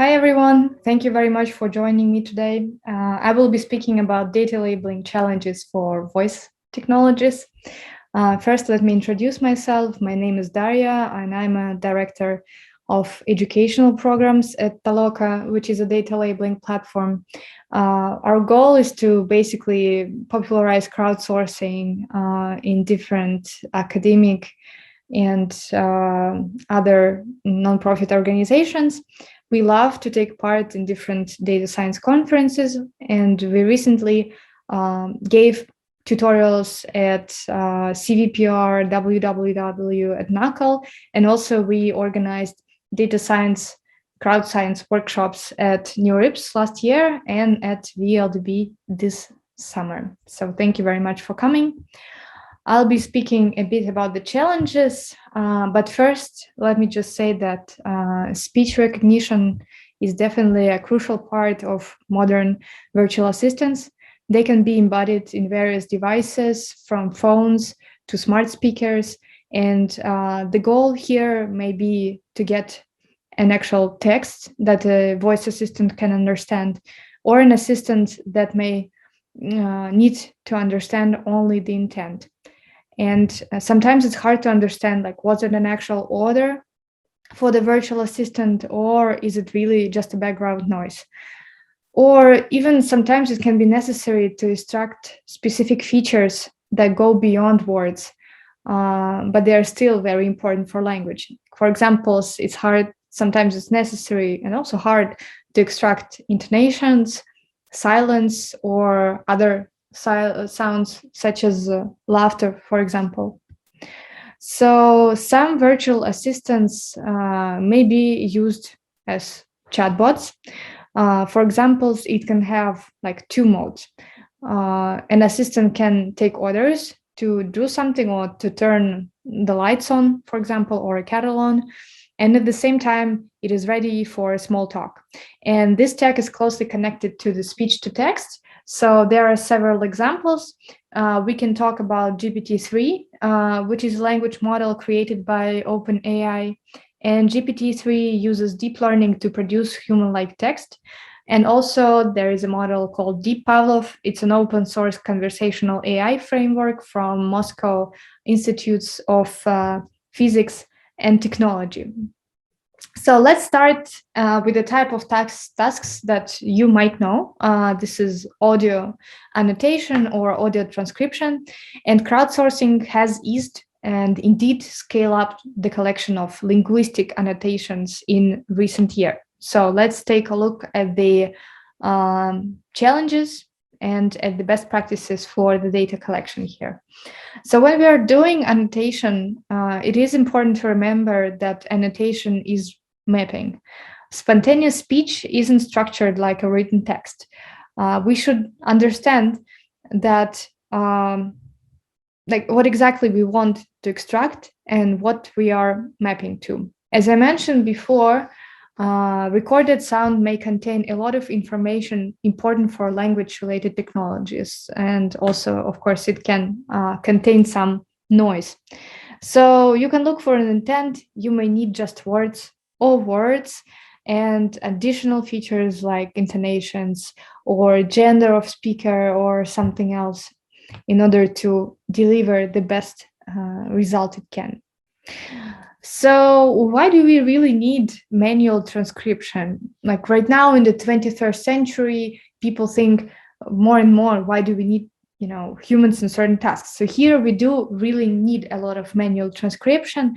Hi, everyone. Thank you very much for joining me today. I will be speaking about data labeling challenges for voice technologies. First, let me introduce myself. My name is Daria, and I'm a director of educational programs at Toloka, which is a data labeling platform. Our goal is to basically popularize crowdsourcing in different academic and other nonprofit organizations. We love to take part in different data science conferences, and we recently gave tutorials at CVPR, WWW at NACL, and also we organized data science, crowd science workshops at NeurIPS last year and at VLDB this summer. So thank you very much for coming. I'll be speaking a bit about the challenges, but first, let me just say that speech recognition is definitely a crucial part of modern virtual assistants. They can be embodied in various devices, from phones to smart speakers, and the goal here may be to get an actual text that a voice assistant can understand, or an assistant that may need to understand only the intent. And sometimes it's hard to understand, like, was it an actual order for the virtual assistant, or is it really just a background noise? Or even sometimes it can be necessary to extract specific features that go beyond words, but they are still very important for language. For example, it's hard, sometimes it's necessary and also hard to extract intonations, silence, or other sounds such as laughter, for example. So some virtual assistants may be used as chatbots. For example, it can have like two modes. An assistant can take orders to do something, or to turn the lights on, for example, or a kettle on. And at the same time, it is ready for small talk. And this tech is closely connected to the speech to text. So there are several examples. We can talk about GPT-3, which is a language model created by OpenAI. And GPT-3 uses deep learning to produce human-like text. And also there is a model called Deep Pavlov. It's an open source conversational AI framework from Moscow Institutes of Physics and Technology. So let's start with the type of tasks that you might know. This is audio annotation or audio transcription, and crowdsourcing has eased and indeed scale up the collection of linguistic annotations in recent years. So let's take a look at the challenges and at the best practices for the data collection here. So when we are doing annotation, it is important to remember that annotation is mapping. Spontaneous speech isn't structured like a written text. We should understand that like what exactly we want to extract and what we are mapping to. As I mentioned before, recorded sound may contain a lot of information important for language-related technologies. And also, of course, it can contain some noise. So you can look for an intent. You may need just words or words and additional features like intonations or gender of speaker or something else in order to deliver the best result it can. So why do we really need manual transcription? Like right now in the 21st century, people think more and more, why do we need humans in certain tasks? So here we do really need a lot of manual transcription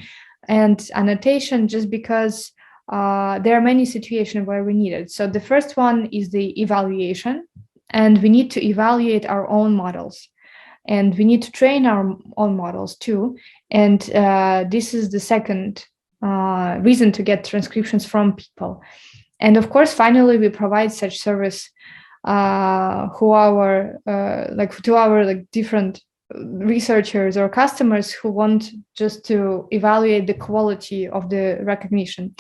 and annotation, just because there are many situations where we need it. So the first one is the evaluation, and we need to evaluate our own models. And we need to train our own models too. And this is the second reason to get transcriptions from people. And of course, finally, we provide such service to our different researchers or customers who want just to evaluate the quality of the recognition.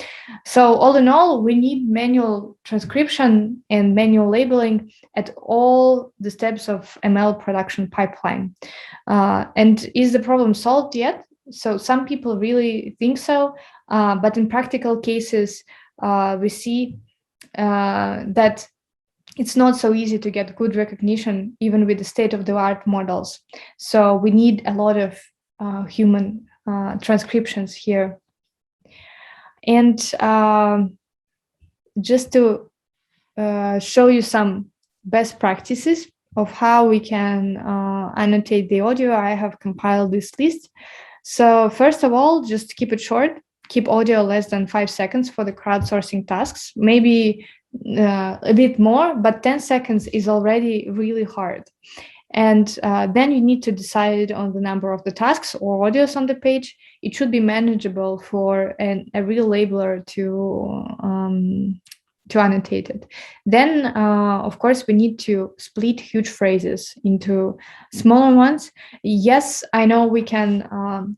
So all in all, we need manual transcription and manual labeling at all the steps of ML production pipeline. And is the problem solved yet? So some people really think so, but in practical cases, we see that it's not so easy to get good recognition, even with the state-of-the-art models. So we need a lot of human transcriptions here. And just to show you some best practices of how we can annotate the audio, I have compiled this list. So first of all, just keep it short. Keep audio less than 5 seconds for the crowdsourcing tasks. Maybe a bit more, but 10 seconds is already really hard. And then you need to decide on the number of the tasks or audios on the page. It should be manageable for a real labeler to annotate it. Then, of course, we need to split huge phrases into smaller ones. Yes, I know we can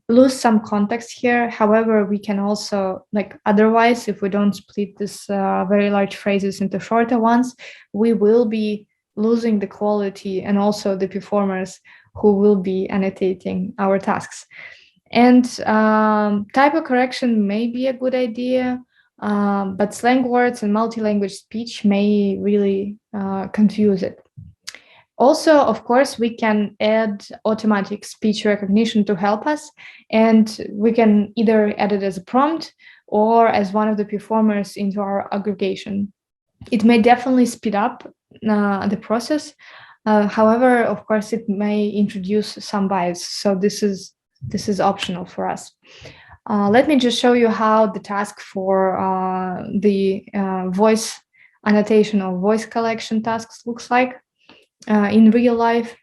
lose some context here. However, we can also, otherwise, if we don't split this very large phrases into shorter ones, we will be losing the quality and also the performers who will be annotating our tasks. And typo correction may be a good idea, but slang words and multi-language speech may really confuse it. Also, of course, we can add automatic speech recognition to help us, and we can either add it as a prompt or as one of the performers into our aggregation. It may definitely speed up the process. However, of course, it may introduce some bias. So this is optional for us. Let me just show you how the task for the voice annotation or voice collection tasks looks like in real life.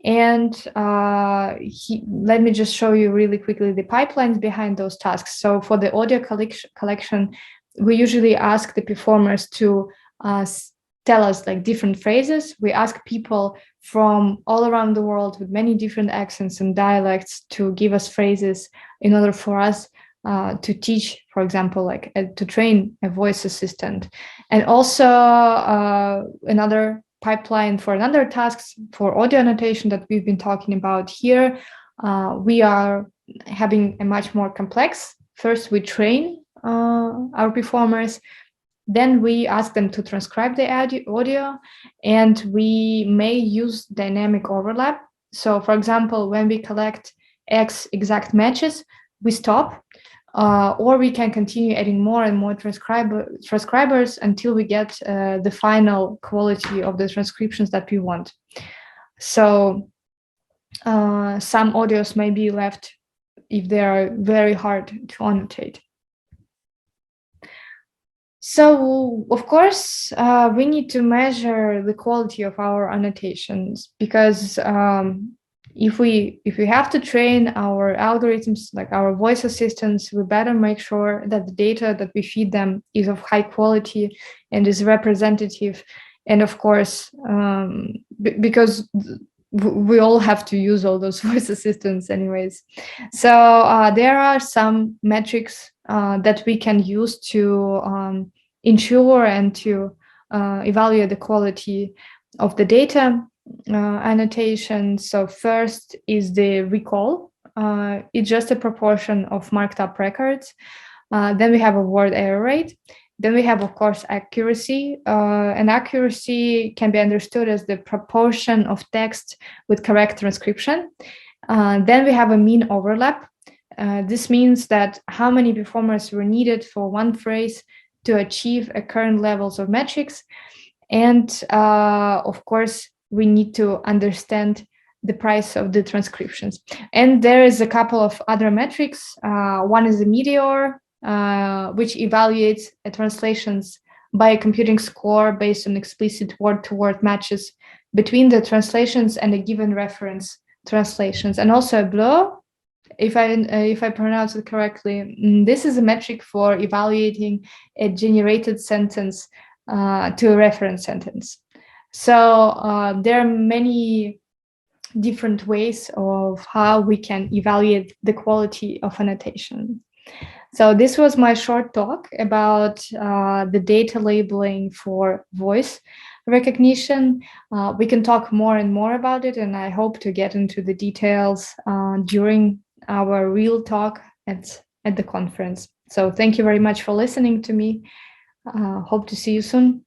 And let me just show you really quickly the pipelines behind those tasks. So for the audio collection, we usually ask the performers to tell us different phrases. We ask people from all around the world with many different accents and dialects to give us phrases in order for us to teach, for example, to train a voice assistant. And also another pipeline for another tasks for audio annotation that we've been talking about here. We are having a much more complex. First, we train our performers. Then we ask them to transcribe the audio, and we may use dynamic overlap. So, for example, when we collect X exact matches, we stop, or we can continue adding more and more transcribers until we get the final quality of the transcriptions that we want. So some audios may be left if they are very hard to annotate. So, of course, we need to measure the quality of our annotations, because if we have to train our algorithms, like our voice assistants, we better make sure that the data that we feed them is of high quality and is representative. And of course, because we all have to use all those voice assistants anyways. So there are some metrics that we can use to ensure and to evaluate the quality of the data annotation. So first is the recall. It's just a proportion of marked up records. Then we have a word error rate. Then we have, of course, accuracy. And accuracy can be understood as the proportion of text with correct transcription. Then we have a mean overlap. This means that how many performers were needed for one phrase to achieve a current levels of metrics. And of course, we need to understand the price of the transcriptions. And there is a couple of other metrics. One is the meteor, which evaluates translations by a computing score based on explicit word-to-word matches between the translations and a given reference translations. And also a blow, if I pronounce it correctly, this is a metric for evaluating a generated sentence to a reference sentence. So there are many different ways of how we can evaluate the quality of annotation. So this was my short talk about the data labeling for voice recognition. We can talk more and more about it, and I hope to get into the details during our real talk at the conference. So thank you very much for listening to me. Hope to see you soon.